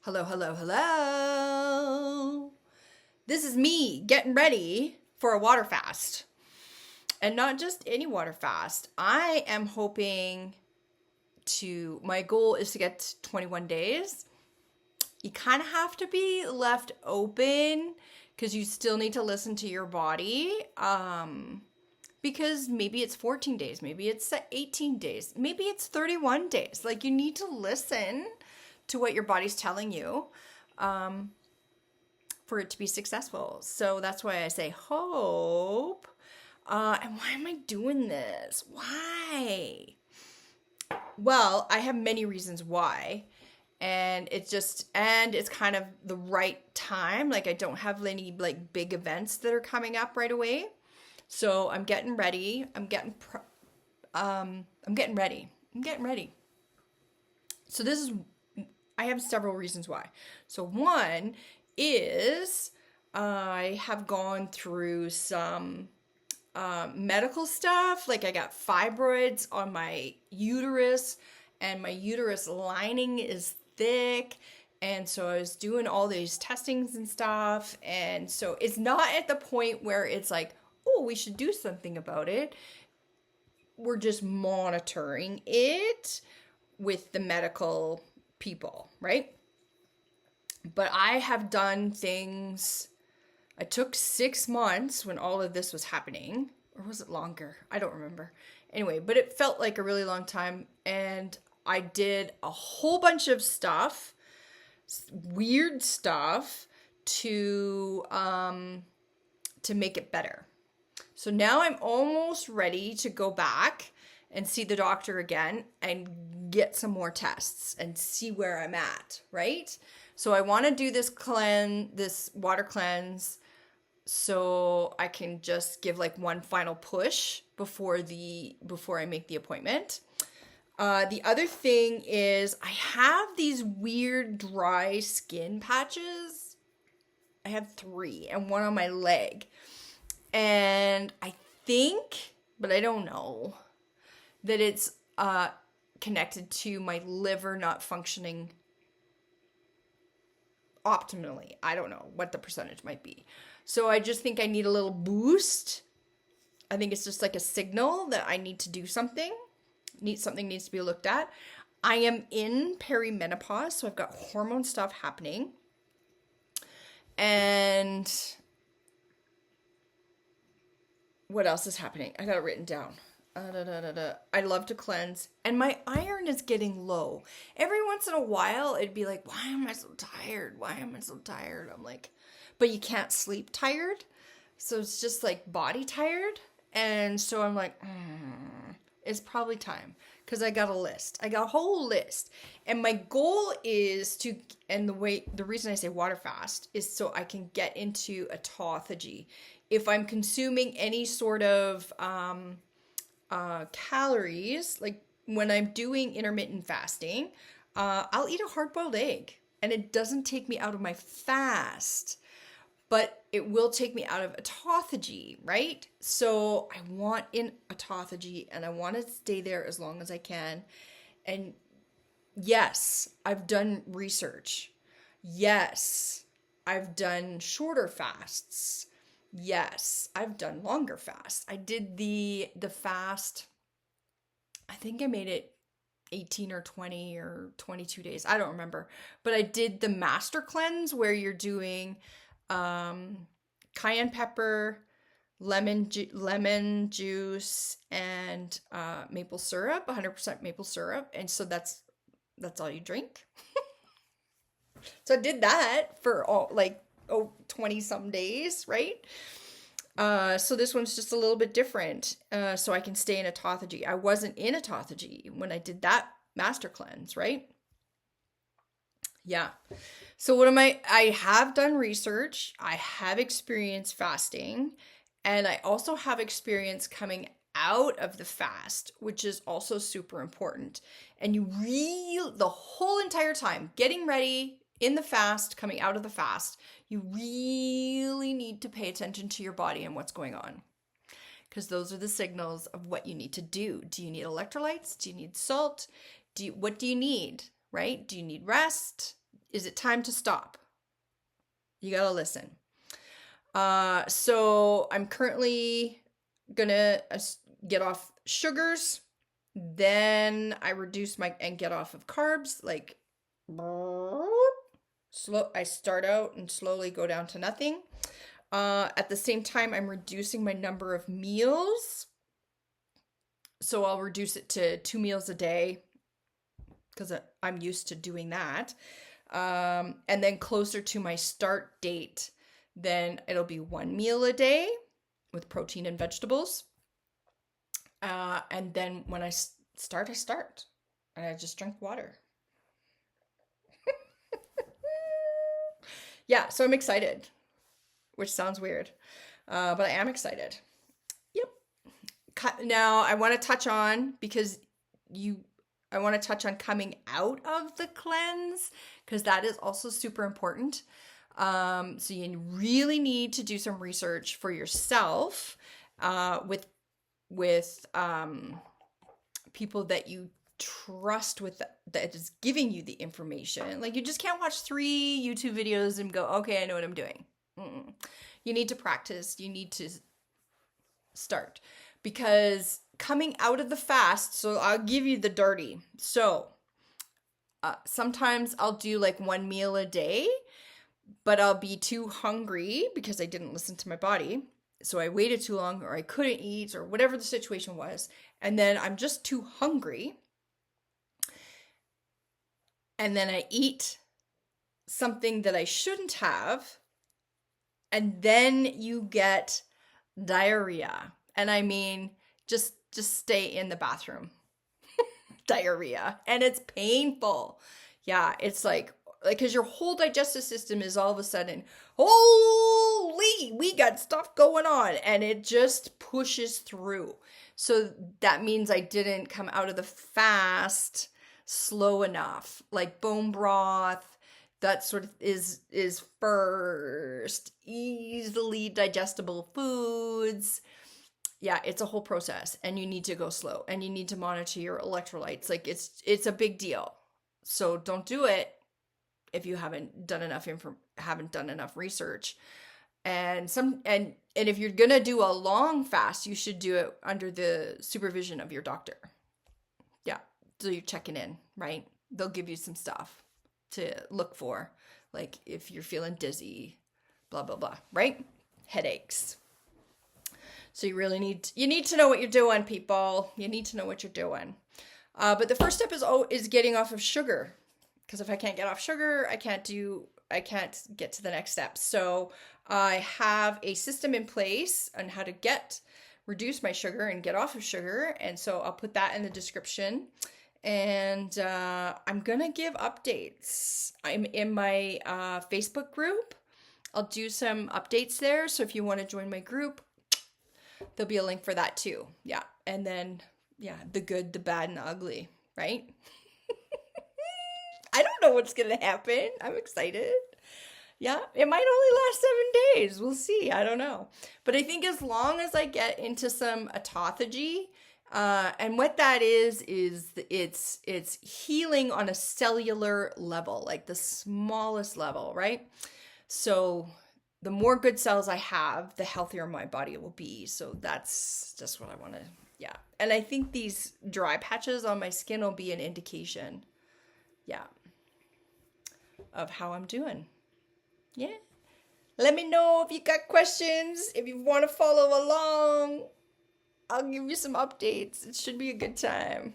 Hello, hello, hello. This is me getting ready for a water fast. And not just any water fast. I am hoping my goal is to get to 21 days. You kind of have to be left open because you still need to listen to your body. Because maybe it's 14 days, maybe it's 18 days, maybe it's 31 days. Like you need to listen to what your body's telling you for it to be successful. So that's why I say hope. And why am I doing this? Why? Well, I have many reasons why. And it's kind of the right time. Like I don't have any like big events that are coming up right away. So I'm getting ready. I'm getting ready. I'm getting ready. So I have several reasons why. So one is I have gone through some medical stuff. Like I got fibroids on my uterus, and my uterus lining is thick. And so I was doing all these testings and stuff. And so it's not at the point where it's like, oh, we should do something about it. We're just monitoring it with the medical people, right? But I have done things. I took 6 months when all of this was happening, or was it longer? I don't remember. Anyway, but it felt like a really long time, and I did a whole bunch of stuff, weird stuff, to make it better. So now I'm almost ready to go back and see the doctor again and get some more tests and see where I'm at, right? So I want to do this water cleanse, so I can just give like one final push before I make the appointment. The other thing is I have these weird dry skin patches. I have 3 and one on my leg. And I think, but I don't know, that it's connected to my liver not functioning optimally. I don't know what the percentage might be. So I just think I need a little boost. I think it's just like a signal that I need to do something. Something needs to be looked at. I am in perimenopause, so I've got hormone stuff happening. And what else is happening? I got it written down. I love to cleanse, and my iron is getting low. Every once in a while, it'd be like, why am I so tired? Why am I so tired? I'm like, but you can't sleep tired. So it's just like body tired. And so I'm like, it's probably time, because I got a list. I got a whole list. And my goal is the reason I say water fast is so I can get into autophagy. If I'm consuming any sort of calories, like when I'm doing intermittent fasting, I'll eat a hard-boiled egg, and it doesn't take me out of my fast, but it will take me out of autophagy, right? So I want in autophagy, and I want to stay there as long as I can. And yes, I've done research. Yes, I've done shorter fasts. Yes, I've done longer fasts. I did the fast. I think I made it 18 or 20 or 22 days. I don't remember. But I did the master cleanse where you're doing cayenne pepper, lemon juice, and maple syrup, 100% maple syrup. And so that's all you drink. So I did that for 20 some days, right? So this one's just a little bit different. So I can stay in autophagy. I wasn't in autophagy when I did that master cleanse, right? Yeah. So I have done research. I have experience fasting, and I also have experience coming out of the fast, which is also super important. And the whole entire time, getting ready in the fast, coming out of the fast, you really need to pay attention to your body and what's going on, because those are the signals of what you need to do. Do you need electrolytes? Do you need salt? What do you need, right? Do you need rest? Is it time to stop? You gotta listen. So I'm currently gonna get off sugars. Then I reduce and get off of carbs. Like I start out and slowly go down to nothing. At the same time, I'm reducing my number of meals. So I'll reduce it to 2 meals a day because I'm used to doing that. And then closer to my start date, then it'll be 1 meal a day with protein and vegetables. And then when I start, and I just drink water. Yeah, so I'm excited, which sounds weird, but I am excited. Yep. Now I want to touch on, I want to touch on coming out of the cleanse, because that is also super important. So you really need to do some research for yourself, with people that you trust, that is giving you the information. Like, you just can't watch 3 YouTube videos and go, okay, I know what I'm doing. You need to practice. You need to start, because coming out of the fast, so I'll give you the dirty. So sometimes I'll do like 1 meal a day, but I'll be too hungry because I didn't listen to my body. So I waited too long, or I couldn't eat, or whatever the situation was. And then I'm just too hungry. And then I eat something that I shouldn't have. And then you get diarrhea. And I mean, just stay in the bathroom. Diarrhea. And it's painful. Yeah, it's like, because your whole digestive system is all of a sudden, holy, we got stuff going on. And it just pushes through. So that means I didn't come out of the fast slow enough. Like bone broth, that sort of is first. Easily digestible foods. Yeah, it's a whole process, and you need to go slow, and you need to monitor your electrolytes. Like, it's a big deal. So don't do it if you haven't done enough research. And if you're gonna do a long fast, you should do it under the supervision of your doctor. Yeah, so you're checking in, right? They'll give you some stuff to look for, like if you're feeling dizzy, blah blah blah, right? Headaches. So you need to know what you're doing, people. You need to know what you're doing. But the first step is getting off of sugar, because if I can't get off sugar, I can't get to the next step. So I have a system in place on how to reduce my sugar and get off of sugar. And so I'll put that in the description. And I'm going to give updates. I'm in my Facebook group. I'll do some updates there. So if you want to join my group, there'll be a link for that too. Yeah. And then, yeah, the good, the bad, and the ugly, right? I don't know what's going to happen. I'm excited. Yeah, it might only last 7 days. We'll see. I don't know. But I think as long as I get into some autophagy, and what that is it's healing on a cellular level, like the smallest level, right? So the more good cells I have, the healthier my body will be. So that's just what I want to, yeah. And I think these dry patches on my skin will be an indication, yeah, of how I'm doing. Yeah. Let me know if you got questions, if you want to follow along. I'll give you some updates. It should be a good time.